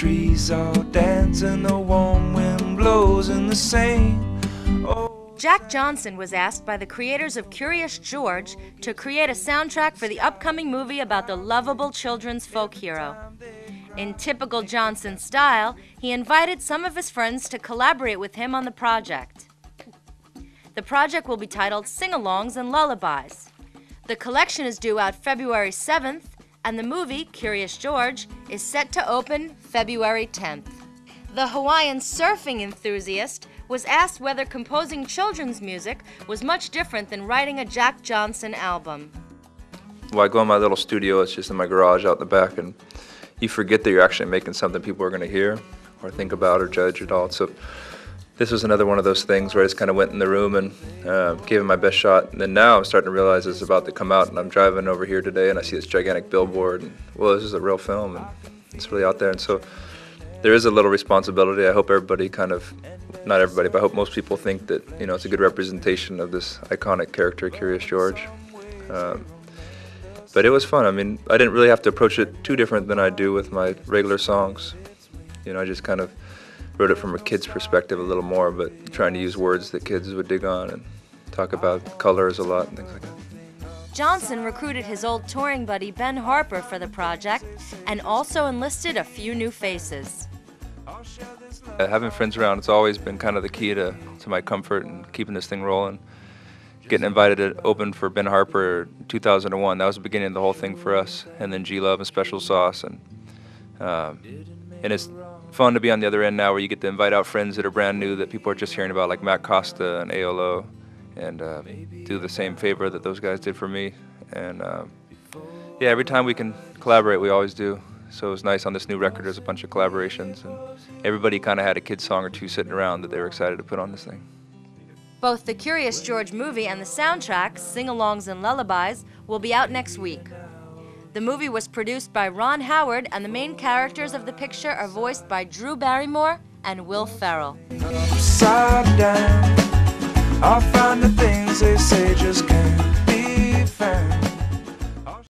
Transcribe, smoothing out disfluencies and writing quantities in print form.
trees all dance and the warm wind blows in the same. Oh. Jack Johnson was asked by the creators of Curious George to create a soundtrack for the upcoming movie about the lovable children's folk hero. In typical Johnson style, he invited some of his friends to collaborate with him on the project. The project will be titled Sing-A-Longs and Lullabies. The collection is due out February 7th, and the movie, Curious George, is set to open February 10th. The Hawaiian surfing enthusiast was asked whether composing children's music was much different than writing a Jack Johnson album. Well, I go in my little studio, it's just in my garage out the back, and you forget that you're actually making something people are going to hear or think about or judge at all. So this was another one of those things where I just kind of went in the room and gave it my best shot. And then now I'm starting to realize it's about to come out, and I'm driving over here today and I see this gigantic billboard, and well, this is a real film and it's really out there. And so there is a little responsibility. I hope everybody not everybody, but I hope most people think that, you know, it's a good representation of this iconic character, Curious George. But it was fun. I mean, I didn't really have to approach it too different than I do with my regular songs. You know, I just kind of wrote it from a kid's perspective a little more, but trying to use words that kids would dig on and talk about colors a lot and things like that. Johnson recruited his old touring buddy Ben Harper for the project and also enlisted a few new faces. Having friends around, it's always been kind of the key to my comfort and keeping this thing rolling. Getting invited to open for Ben Harper in 2001, that was the beginning of the whole thing for us. And then G-Love and Special Sauce. And it's fun to be on the other end now where you get to invite out friends that are brand new that people are just hearing about, like Matt Costa and AOLO, and do the same favor that those guys did for me. And yeah, every time we can collaborate, we always do. So it was nice on this new record, there's a bunch of collaborations, and everybody kind of had a kid's song or two sitting around that they were excited to put on this thing. Both the Curious George movie and the soundtrack, Sing-A-Longs and Lullabies, will be out next week. The movie was produced by Ron Howard, and the main characters of the picture are voiced by Drew Barrymore and Will Ferrell. Upside down,